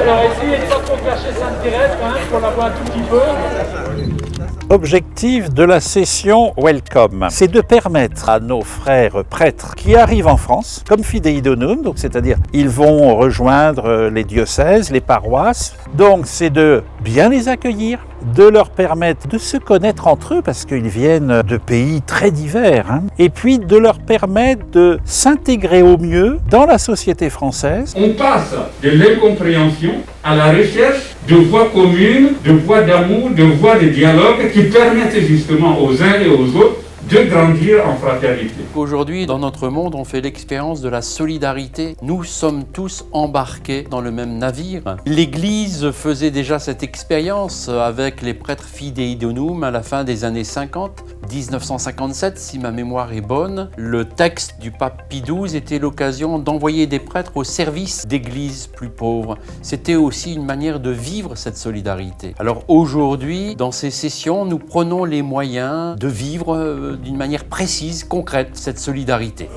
Alors essayez de pas trop cacher Sainte-Thérèse quand même, pour la voir un tout petit peu. Objectif de la session Welcome, c'est de permettre à nos frères prêtres qui arrivent en France, comme Fidei Donum, donc c'est-à-dire ils vont rejoindre les diocèses, les paroisses, donc c'est de bien les accueillir, de leur permettre de se connaître entre eux parce qu'ils viennent de pays très divers, et puis de leur permettre de s'intégrer au mieux dans la société française. On passe de l'incompréhension à la recherche de voies communes, de voies d'amour, de voies de dialogue qui permettent justement aux uns et aux autres de grandir en fraternité. Aujourd'hui, dans notre monde, on fait l'expérience de la solidarité. Nous sommes tous embarqués dans le même navire. L'Église faisait déjà cette expérience avec les prêtres Fidei Donum à la fin des années 50. 1957, si ma mémoire est bonne, le texte du pape Pie XII était l'occasion d'envoyer des prêtres au service d'églises plus pauvres. C'était aussi une manière de vivre cette solidarité. Alors aujourd'hui, dans ces sessions, nous prenons les moyens de vivre d'une manière précise, concrète, cette solidarité.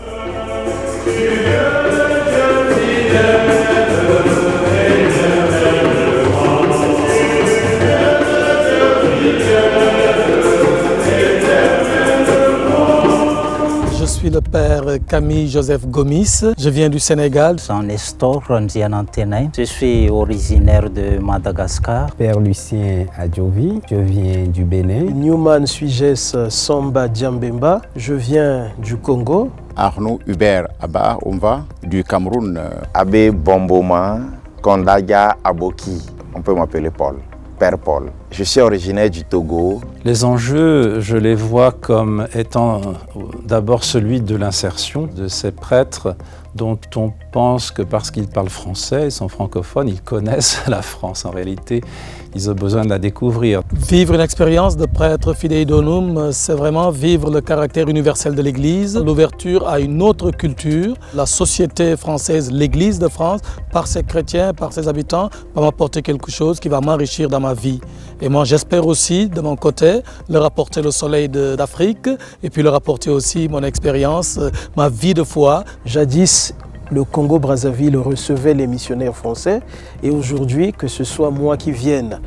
Je suis le père Camille Joseph Gomis, je viens du Sénégal. Je suis Nestor Ronzianantene, je suis originaire de Madagascar. Père Lucien Adjovi, je viens du Bénin. Newman Suiges Samba Diambemba, je viens du Congo. Arnaud Hubert Abba Omva du Cameroun. Abbé Bomboma Kondaga Aboki, on peut m'appeler Paul, Père Paul. Je suis originaire du Togo. Les enjeux, je les vois comme étant d'abord celui de l'insertion de ces prêtres dont on pense que parce qu'ils parlent français, ils sont francophones, ils connaissent la France. En réalité, ils ont besoin de la découvrir. Vivre une expérience de prêtre Fidei Donum, c'est vraiment vivre le caractère universel de l'Église, l'ouverture à une autre culture. La société française, l'Église de France, par ses chrétiens, par ses habitants, va m'apporter quelque chose qui va m'enrichir dans ma vie. Et moi, j'espère aussi, de mon côté, leur apporter le soleil d'Afrique et puis leur apporter aussi mon expérience, ma vie de foi. Jadis, le Congo-Brazzaville recevait les missionnaires français et aujourd'hui, que ce soit moi qui vienne,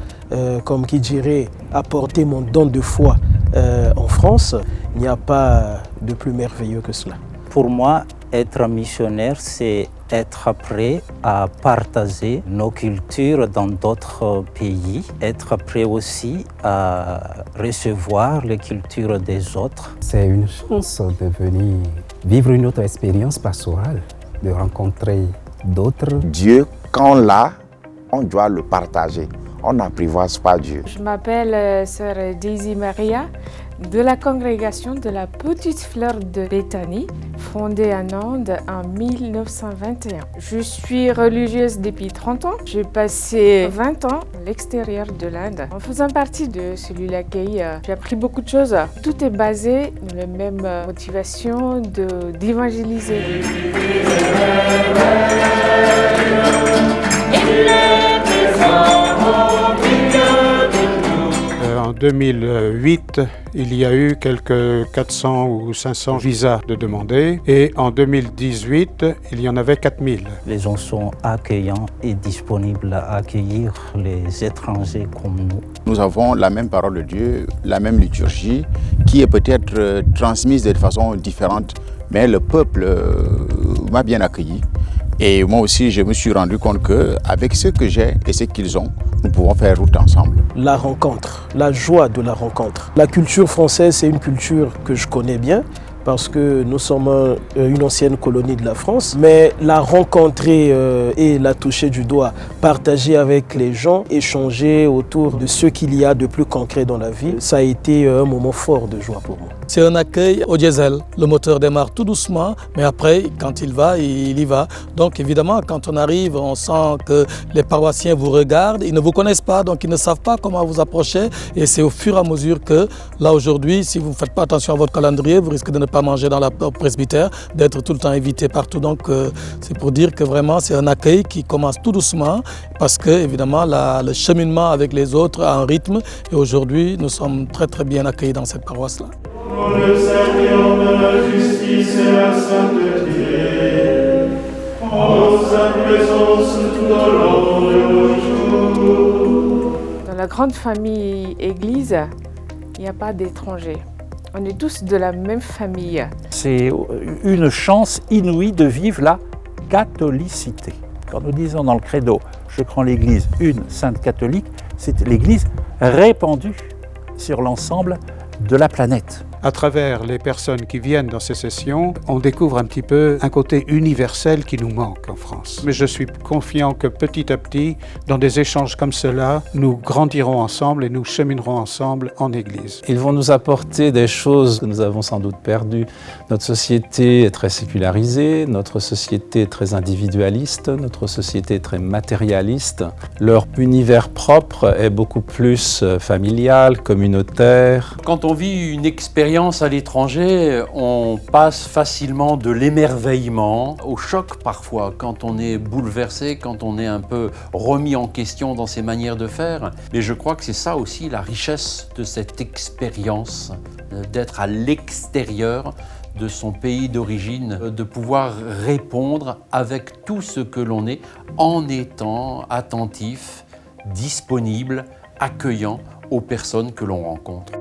comme qui dirait, apporter mon don de foi en France, il n'y a pas de plus merveilleux que cela. Pour moi, être missionnaire, c'est être prêt à partager nos cultures dans d'autres pays, être prêt aussi à recevoir les cultures des autres. C'est une chance de venir vivre une autre expérience pastorale, de rencontrer d'autres. Dieu, quand on l'a, on doit le partager. On n'apprivoise pas Dieu. Je m'appelle sœur Daisy Maria de la congrégation de la Petite Fleur de Béthanie, fondée en Inde en 1921. Je suis religieuse depuis 30 ans. J'ai passé 20 ans à l'extérieur de l'Inde. En faisant partie de celui l'accueil, j'ai appris beaucoup de choses. Tout est basé sur la même motivation d'évangéliser. En 2008, il y a eu quelques 400 ou 500 visas de demandés et en 2018, il y en avait 4000. Les gens sont accueillants et disponibles à accueillir les étrangers comme nous. Nous avons la même parole de Dieu, la même liturgie qui est peut-être transmise de façon différente, mais le peuple m'a bien accueilli. Et moi aussi, je me suis rendu compte qu'avec ce que j'ai et ce qu'ils ont, nous pouvons faire route ensemble. La rencontre, la joie de la rencontre. La culture française, c'est une culture que je connais bien parce que nous sommes une ancienne colonie de la France. Mais la rencontrer et la toucher du doigt, partager avec les gens, échanger autour de ce qu'il y a de plus concret dans la vie, ça a été un moment fort de joie pour moi. C'est un accueil au diesel. Le moteur démarre tout doucement, mais après, quand il va, il y va. Donc évidemment, quand on arrive, on sent que les paroissiens vous regardent. Ils ne vous connaissent pas, donc ils ne savent pas comment vous approcher. Et c'est au fur et à mesure que, là aujourd'hui, si vous ne faites pas attention à votre calendrier, vous risquez de ne pas manger dans la presbytère, d'être tout le temps invité partout. Donc c'est pour dire que vraiment, c'est un accueil qui commence tout doucement, parce que évidemment, le cheminement avec les autres a un rythme. Et aujourd'hui, nous sommes très très bien accueillis dans cette paroisse-là. Le Seigneur de la justice et la sainteté, Dans la grande famille église, il n'y a pas d'étrangers. On est tous de la même famille. C'est une chance inouïe de vivre la catholicité. Quand nous disons dans le credo, je crois en l'Église, une sainte catholique, c'est l'Église répandue sur l'ensemble de la planète. À travers les personnes qui viennent dans ces sessions, on découvre un petit peu un côté universel qui nous manque en France. Mais je suis confiant que petit à petit, dans des échanges comme cela, nous grandirons ensemble et nous cheminerons ensemble en Église. Ils vont nous apporter des choses que nous avons sans doute perdues. Notre société est très sécularisée, notre société est très individualiste, notre société est très matérialiste. Leur univers propre est beaucoup plus familial, communautaire. Quand on vit une expérience à l'étranger, on passe facilement de l'émerveillement au choc parfois, quand on est bouleversé, quand on est un peu remis en question dans ses manières de faire. Mais je crois que c'est ça aussi la richesse de cette expérience, d'être à l'extérieur de son pays d'origine, de pouvoir répondre avec tout ce que l'on est en étant attentif, disponible, accueillant aux personnes que l'on rencontre.